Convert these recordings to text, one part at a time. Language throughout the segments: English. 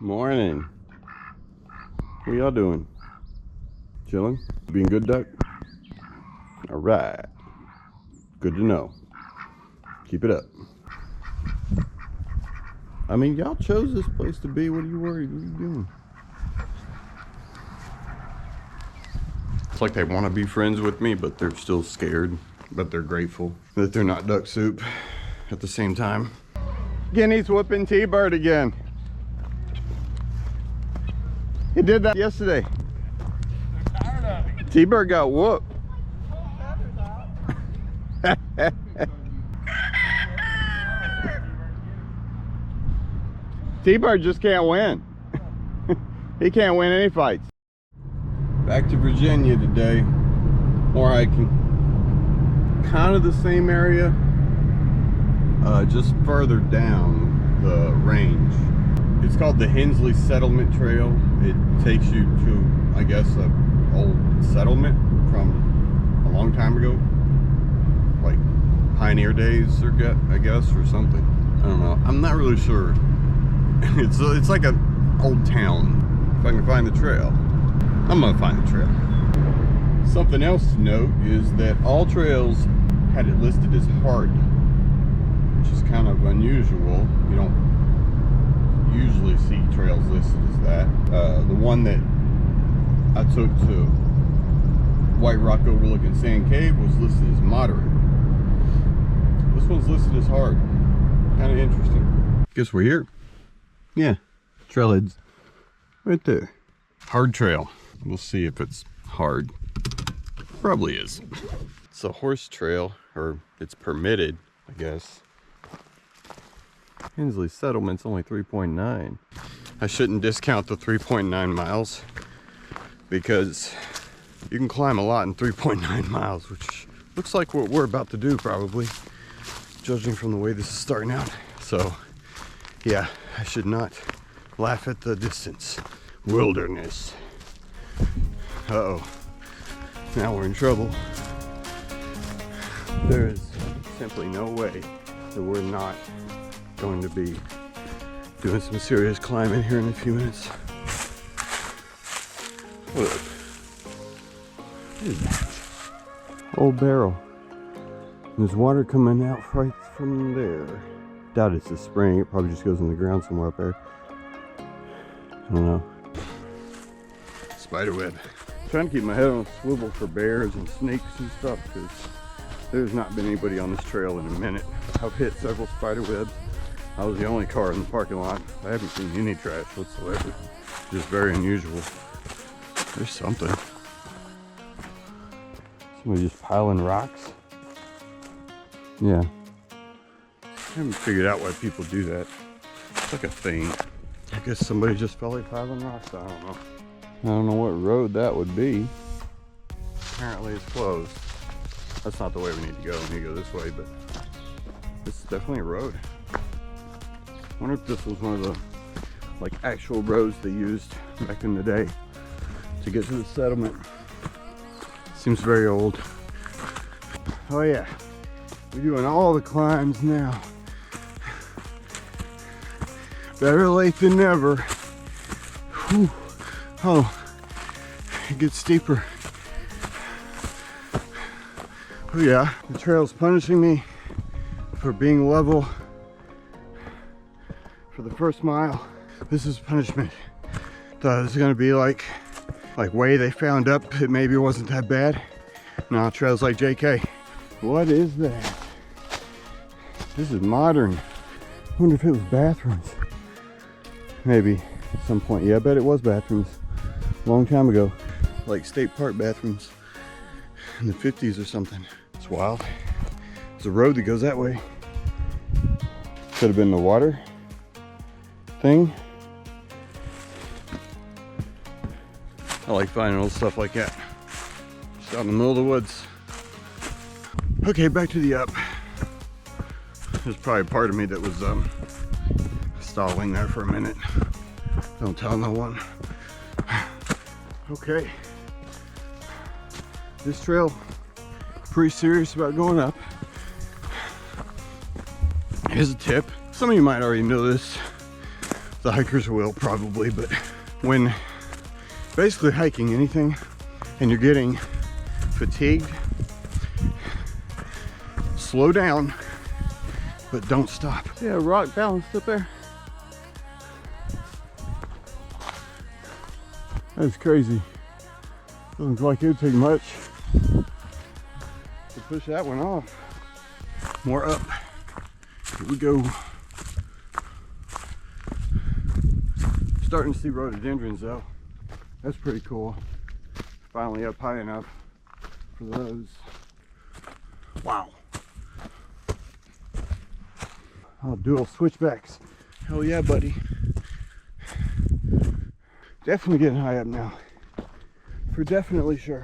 Morning. What y'all doing? Chilling? Being good, duck? All right. Good to know. Keep it up. I mean, y'all chose this place to be. What are you worried? What are you doing? It's like they want to be friends with me, but they're still scared. But they're grateful that they're not duck soup at the same time. Guinea's whooping T-Bird again. He did that yesterday. T-Bird got whooped. T-Bird just can't win. He can't win any fights. Back to Virginia today. More hiking. Kind of the same area, just further down the range. It's called the Hensley Settlement Trail. It takes you to, I guess, an old settlement from a long time ago, like pioneer days, or I guess, or something. I don't know. I'm not really sure. It's like an old town. If I can find the trail, I'm gonna find the trail. Something else to note is that all trails had it listed as hard, which is kind of unusual. You don't usually see trails listed as that. The one that I took to White Rock overlooking Sand Cave was listed as moderate. This one's listed as hard. Kind of interesting. Guess we're here. Yeah, trailheads right there. Hard trail. We'll see if it's hard. Probably is. It's a horse trail, or it's permitted, I guess. Hensley Settlement's only 3.9. I shouldn't discount the 3.9 miles because you can climb a lot in 3.9 miles, which looks like what we're about to do probably, judging from the way this is starting out. So yeah, I should not laugh at the distance. Wilderness. Uh-oh. Now we're in trouble. There is simply no way that we're not going to be doing some serious climbing here in a few minutes. What is that? Old barrel. There's water coming out right from there. Doubt it's a spring. It probably just goes in the ground somewhere up there. I don't know. Spiderweb. Trying to keep my head on a swivel for bears and snakes and stuff, because there's not been anybody on this trail in a minute. I've hit several spider webs. I was the only car in the parking lot. I haven't seen any trash whatsoever. Just very unusual. There's something. Somebody just piling rocks. Yeah. I haven't figured out why people do that. It's like a thing. I guess somebody just felt like piling rocks. I don't know. I don't know what road that would be. Apparently it's closed. That's not the way we need to go. We need to go this way, but this is definitely a road. I wonder if this was one of the like actual roads they used back in the day to get to the settlement. Seems very old. Oh yeah, we're doing all the climbs now. Better late than never. Whew. Oh, it gets steeper. Oh yeah, the trail's punishing me for being level for the first mile. This is punishment. Thought it was gonna be like way they found up, it maybe wasn't that bad. No, trail's like JK. What is that? This is modern. I wonder if it was bathrooms. Maybe at some point. Yeah, I bet it was bathrooms. A long time ago. Like state park bathrooms in the 50s or something. It's wild. There's a road that goes that way. Could have been the water thing. I like finding old stuff like that. Just out in the middle of the woods. Okay, back to the up. There's probably a part of me that was stalling there for a minute. Don't tell no one. Okay. This trail, pretty serious about going up. Here's a tip. Some of you might already know this. The hikers will probably, but when basically hiking anything and you're getting fatigued, slow down, but don't stop. Yeah, rock balanced up there. That's crazy. Doesn't look like it would take much to push that one off. More up. Here we go. Starting to see rhododendrons though. That's pretty cool. Finally up high enough for those. Wow. Oh, dual switchbacks. Hell yeah, buddy. Definitely getting high up now. For definitely sure.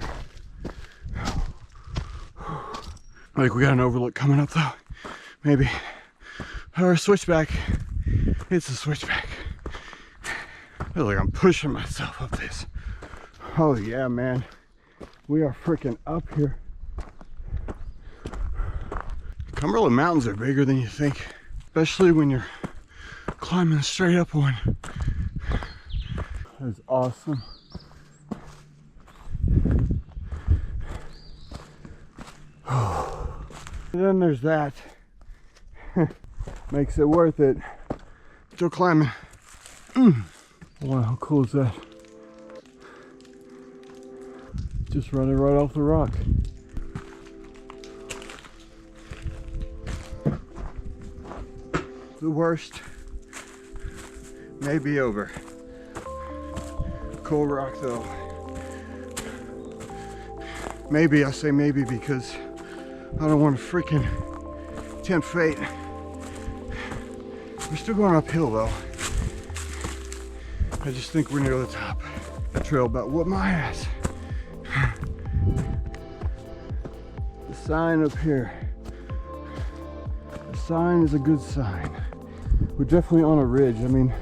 I think we got an overlook coming up though. Maybe. Or a switchback. It's a switchback. I feel like I'm pushing myself up this. Oh yeah, man. We are freaking up here. Cumberland Mountains are bigger than you think. Especially when you're climbing straight up one. That's awesome. And then there's that. Makes it worth it. Still climbing. Wow, how cool is that? Just running right off the rock. The worst may be over. Cool rock though. Maybe, I say maybe because I don't want to freaking tempt fate. We're still going uphill though. I just think we're near the top. That trail about whooped my ass. The sign up here. The sign is a good sign. We're definitely on a ridge. I mean,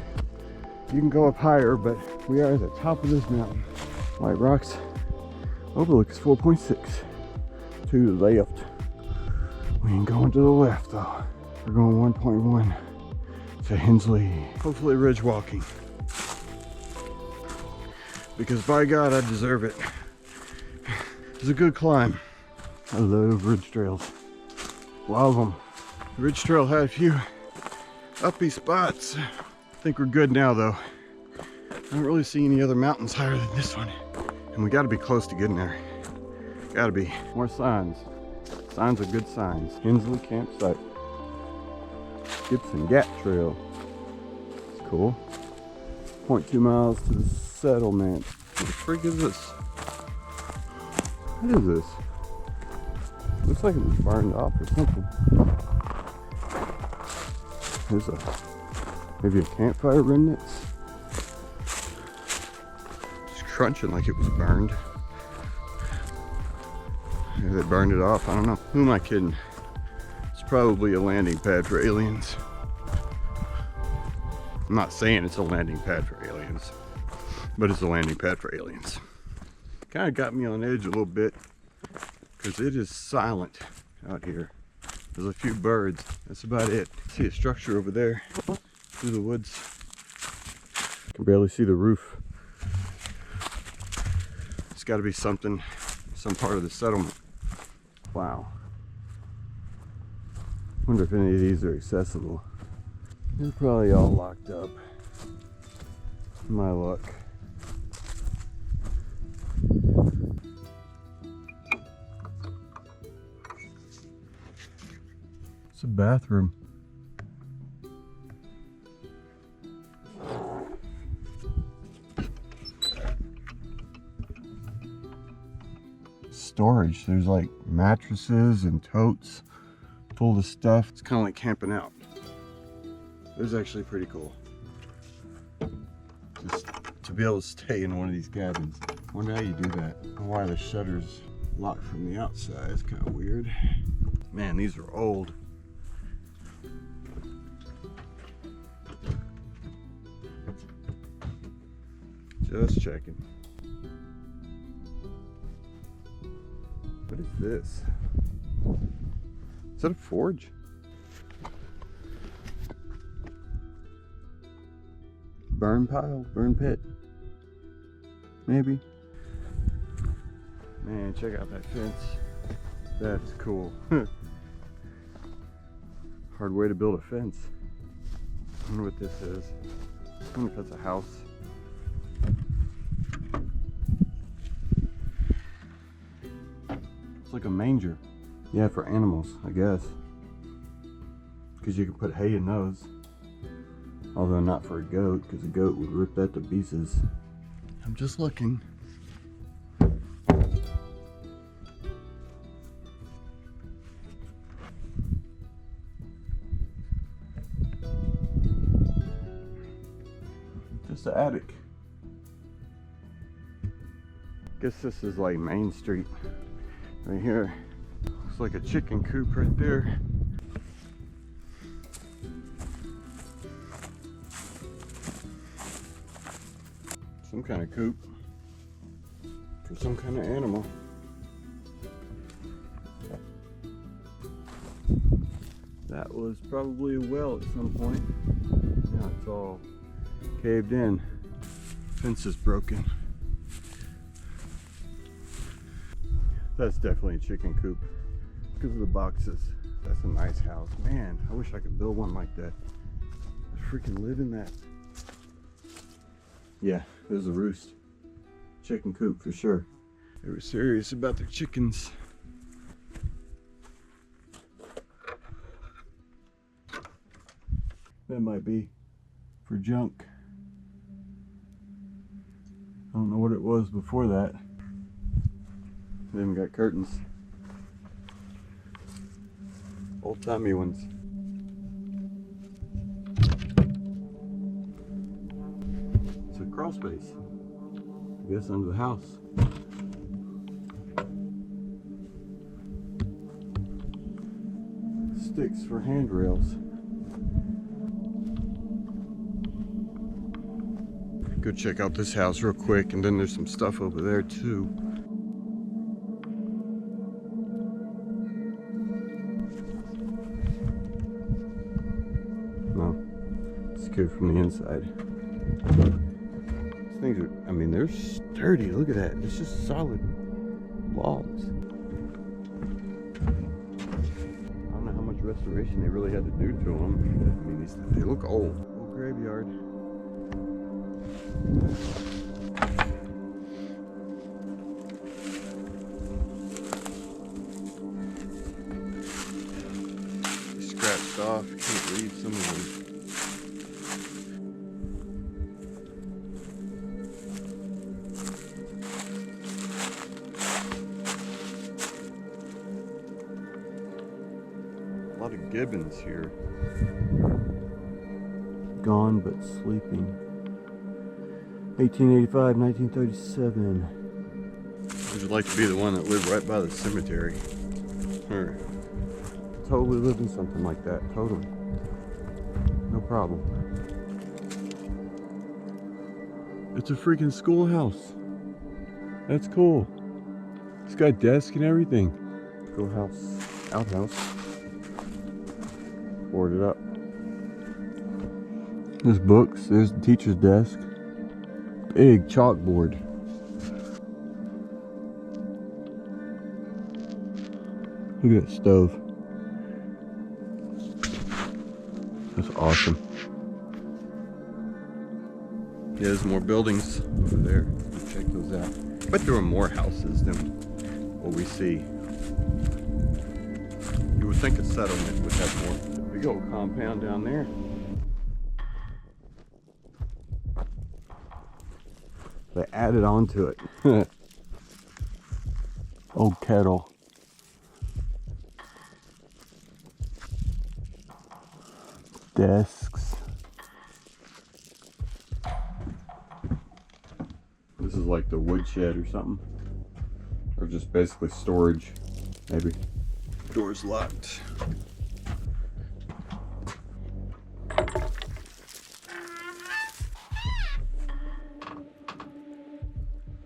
you can go up higher, but we are at the top of this mountain. White Rocks overlook is 4.6 to the left. We ain't going to the left though. We're going 1.1 to Hensley. Hopefully ridge walking. Because by God, I deserve it. It's a good climb. I love ridge trails. Love them. The ridge trail had a few uppy spots. I think we're good now though. I don't really see any other mountains higher than this one. And we gotta be close to getting there. Gotta be. More signs. Signs are good signs. Hensley campsite. Gibson Gap Trail. It's cool. 0.2 miles to the settlement. What the freak is this? What is this? Looks like it was burned off or something. There's maybe a campfire remnants. It's crunching like it was burned. Maybe they burned it off, I don't know. Who am I kidding? It's probably a landing pad for aliens. I'm not saying it's a landing pad for aliens, but it's a landing pad for aliens. Kind of got me on edge a little bit because it is silent out here. There's a few birds, that's about it. See a structure over there through the woods. Can barely see the roof. It's got to be something, some part of the settlement. Wow. Wonder if any of these are accessible. They're probably all locked up. My luck. It's a bathroom. Storage. There's like mattresses and totes full of stuff. It's kind of like camping out. It was actually pretty cool. Just to be able to stay in one of these cabins. I wonder how you do that. And why the shutters locked from the outside. It's kind of weird. Man, these are old. Just checking. What is this? Is that a forge? burn pile, burn pit, maybe. Man, check out that fence. That's cool. Hard way to build a fence. I wonder what this is. I wonder if that's a house. It's like a manger. Yeah, for animals, I guess. Because you can put hay in those. Although not for a goat, because a goat would rip that to pieces. I'm just looking. Just the attic. Guess this is like Main Street right here. Looks like a chicken coop right there. Some kind of coop for some kind of animal. That was probably a well at some point. Now it's all caved in. Fence is broken. That's definitely a chicken coop because of the boxes. That's a nice house. Man, I wish I could build one like that. I freaking live in that. Yeah, there's a roost. Chicken coop for sure. They were serious about their chickens. That might be for junk. I don't know what it was before that. They even got curtains. Old-timey ones. It's a crawl space, I guess, under the house. Sticks for handrails. Go check out this house real quick, and then there's some stuff over there too. No, it's good from the inside. These things are, I mean, they're sturdy. Look at that. It's just solid logs. I don't know how much restoration they really had to do to them. I mean, they look old. Old graveyard. Scratched off. You can't read some of them. A lot of gibbons here. Gone but sleeping. 1885, 1937. Would you like to be the one that lived right by the cemetery? Or totally lived in something like that, totally. No problem. It's a freaking schoolhouse. That's cool. It's got desk and everything. Schoolhouse, outhouse. Boarded up. There's books, there's the teacher's desk. Big chalkboard. Look at that stove. That's awesome. Yeah, there's more buildings over there. Check those out. I bet there were more houses than what we see. You would think a settlement would have more. Big old compound down there. They added on to it. Old kettle. Desks. This is like the woodshed or something. Or just basically storage, maybe. Door's locked.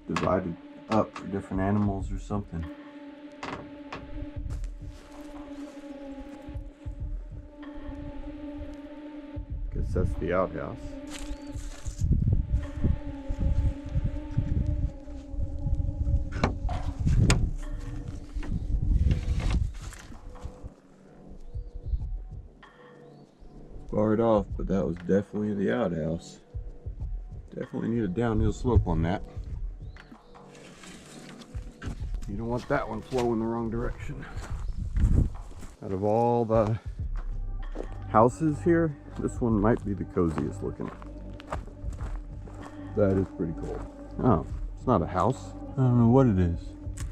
Divided up for different animals or something. Guess that's the outhouse. it off, but that was definitely the outhouse. Definitely need a downhill slope on that. You don't want that one flowing the wrong direction. Out of all the houses here, this one might be the coziest looking. That is pretty cool. Oh, it's not a house. I don't know what it is.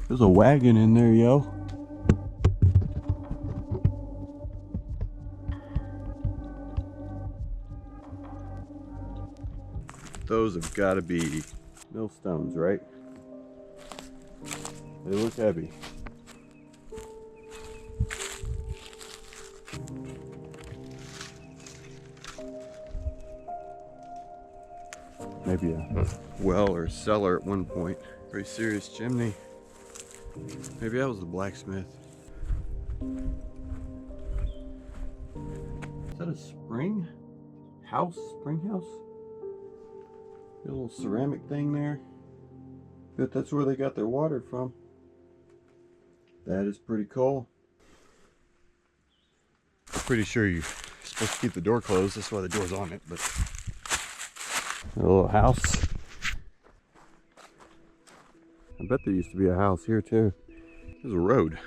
There's a wagon in there, yo. Those have got to be millstones, right? They look heavy. Maybe a well or cellar at one point. Pretty serious chimney. Maybe that was the blacksmith. Is that a spring house? Spring house? A little ceramic thing there. Bet that's where they got their water from. That is pretty cool. I'm pretty sure you're supposed to keep the door closed. That's why the door's on it, but a little house. I bet there used to be a house here too. There's a road.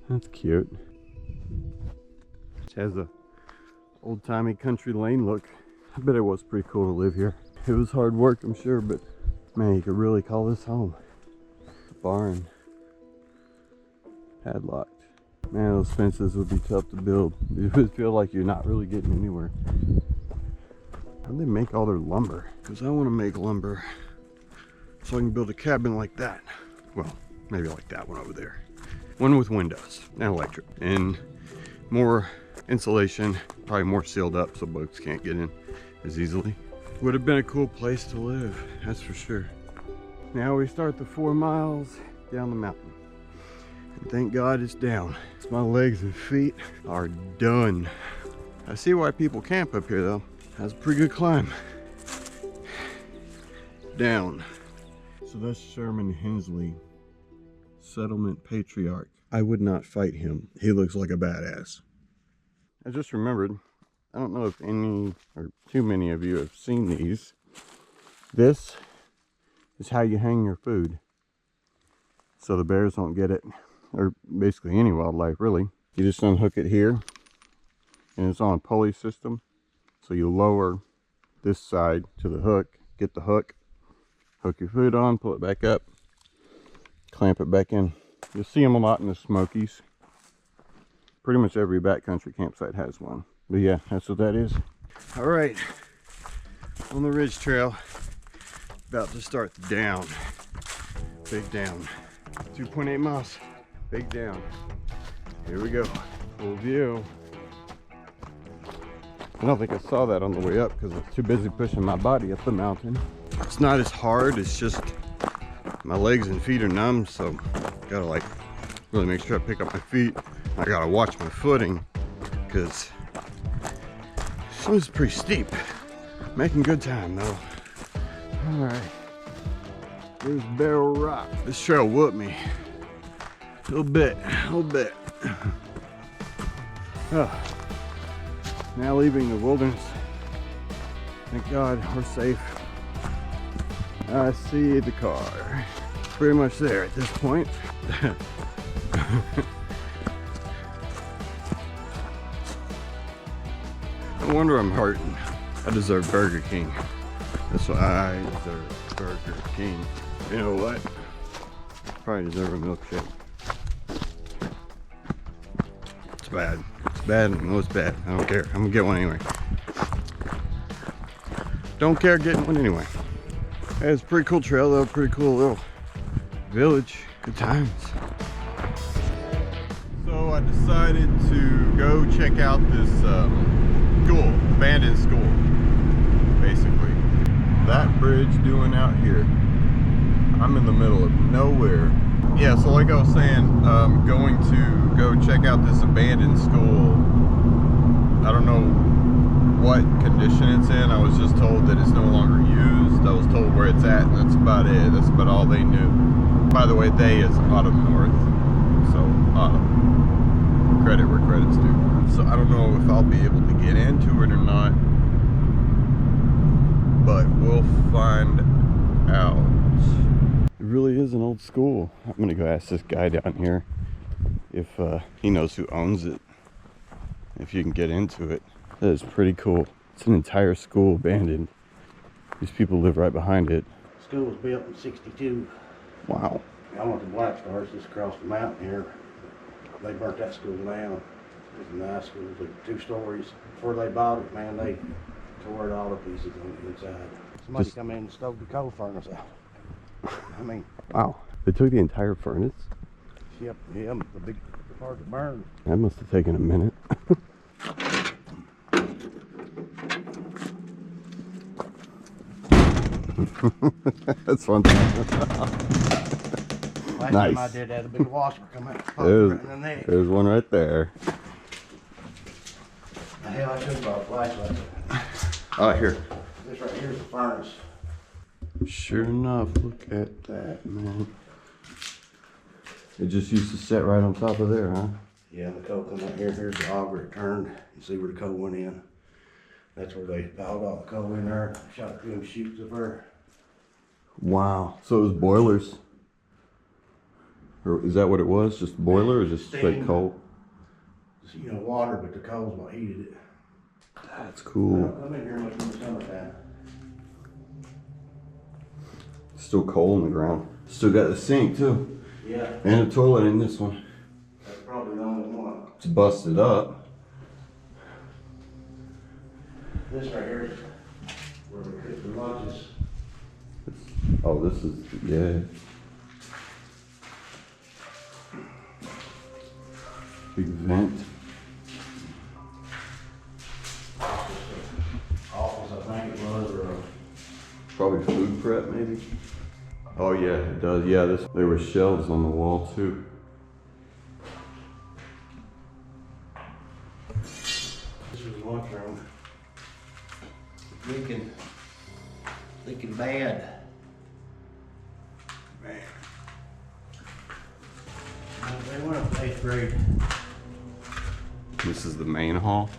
That's cute. It has a old-timey country lane look. I bet it was pretty cool to live here. It was hard work, I'm sure, but man, you could really call this home. Barn. Padlocked. Man, those fences would be tough to build. You would feel like you're not really getting anywhere. How do they make all their lumber? Because I want to make lumber so I can build a cabin like that. Well, maybe like that one over there. One with windows and electric and more insulation, probably more sealed up so bugs can't get in as easily. Would have been a cool place to live, that's for sure. Now we start the 4 miles down the mountain. And thank God it's down. My legs and feet are done. I see why people camp up here though. That's a pretty good climb. Down. So that's Sherman Hensley, Settlement Patriarch. I would not fight him. He looks like a badass. I just remembered, I don't know if any or too many of you have seen these. This is how you hang your food so the bears don't get it, or basically any wildlife really. You just unhook it here and it's on a pulley system. So you lower this side to the hook, get the hook, hook your food on, pull it back up, clamp it back in. You'll see them a lot in the Smokies. Pretty much every backcountry campsite has one. But yeah, that's what that is. All right, on the ridge trail, about to start the down. Big down. 2.8 miles, big down. Here we go, full view. I don't think I saw that on the way up because I was too busy pushing my body up the mountain. It's not as hard, it's just my legs and feet are numb, so gotta like really make sure I pick up my feet. I gotta watch my footing because this one's pretty steep. Making good time though. All right, there's Barrel Rock. This trail whooped me a little bit. Oh. Now leaving the wilderness. Thank God we're safe. I see the car. Pretty much there at this point. No wonder I'm hurting. I deserve Burger King. That's why I deserve Burger King. You know what? I probably deserve a milkshake. It's bad. It's bad. No, it's bad. I don't care. I'm gonna get one anyway. Don't care getting one anyway. Hey, it's a pretty cool trail though. Pretty cool little village. Good times. So I decided to go check out this school, abandoned school, basically. That bridge doing out here. I'm in the middle of nowhere. Yeah, so like I was saying, going to go check out this abandoned school. I don't know what condition it's in. I was just told that it's no longer used. I was told where it's at, and that's about it. That's about all they knew. By the way, they is Autumn North. So Autumn. credit where credit's due. So I don't know if I'll be able to get into it or not, but we'll find out. It really is an old school. I'm gonna go ask this guy down here if he knows who owns it, if you can get into it. That is pretty cool. It's an entire school abandoned. These people live right behind it. The school was built in '62. Wow. I went to Black Stars just across the mountain here. They burnt that school down. It was a nice school, it was like 2 stories. Before they bought it, man, they tore it all to pieces on the inside. Somebody come in and stove the coal furnace out. I mean, wow. They took the entire furnace? Yep, yeah, the big part that burned. That must have taken a minute. That's fun. Last Nice. time I did that, a big washer come out. There's one right there. The hell, I should have brought a flashlight. Oh, here. This right here is the furnace. Sure enough, look at that, man. It just used to sit right on top of there, huh? Yeah, the coal come out here. Here's the auger it turned. You see where the coal went in. That's where they piled all the coal in there. Shot through them chutes of her. Wow. So it was boilers. Or is that what it was? Just boiler or just straight coal? Just, you know, water, but the coal's what heated it. That's cool. Come in here much in the summertime. Still coal in the ground. Still got the sink too. Yeah. And a toilet in this one. That's probably the only one. It's busted up. This right here is where we cook the lunches. Oh, this is, yeah. Big vent. Office, I think it was, or Probably food prep, maybe. Oh yeah, it does. Yeah, there were shelves on the wall too. this was the lunchroom. Leaking bad. Man. They went up to 8th grade. This is the main hall.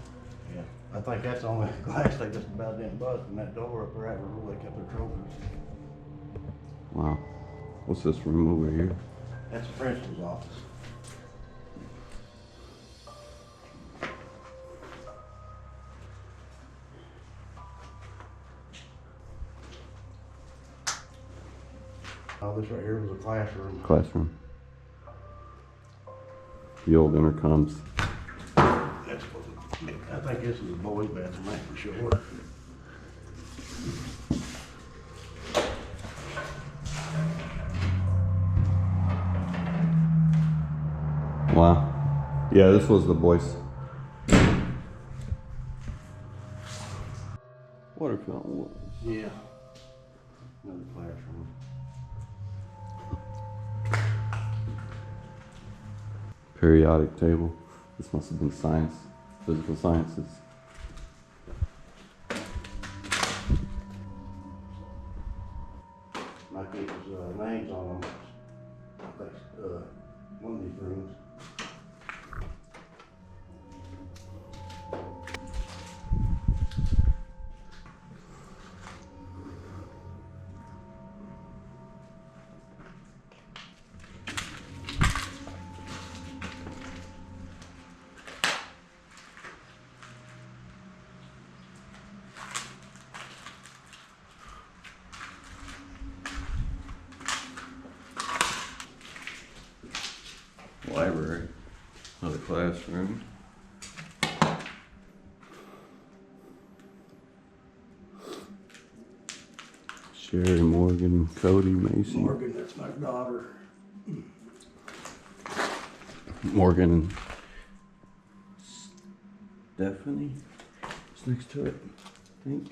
Yeah, I think that's the only glass they just about didn't bust, and that door up there, that was where they kept their trophies. Wow. What's this room over here? That's the principal's office. Oh, this right here was a classroom. Classroom. The old intercoms. That's what I think this is a boys' bathroom, that's for sure. Wow. Yeah, this was the boys. Water fountain. Yeah. Another classroom. Periodic table. This must have been science, physical sciences. My people's names on them. I think one of these rooms. Library. Another classroom. Sherry, Morgan, Cody, Macy. Morgan, that's my daughter. Morgan and Stephanie. It's next to it, I think.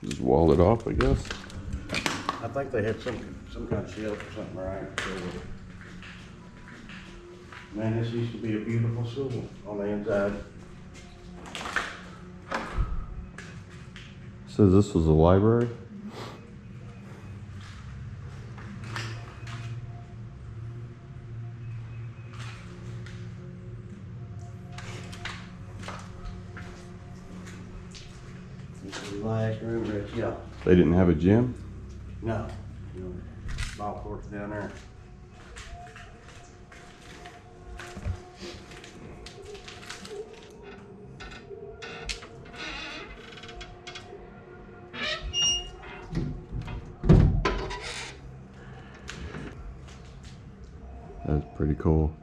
Just walled it off, I guess. I think they had some kind of shelf or something, right? So, man, this used to be a beautiful school on the inside. Says this was a library. The last room, Rich, yeah. They didn't have a gym? No. No. Ball court's down there. That's pretty cool.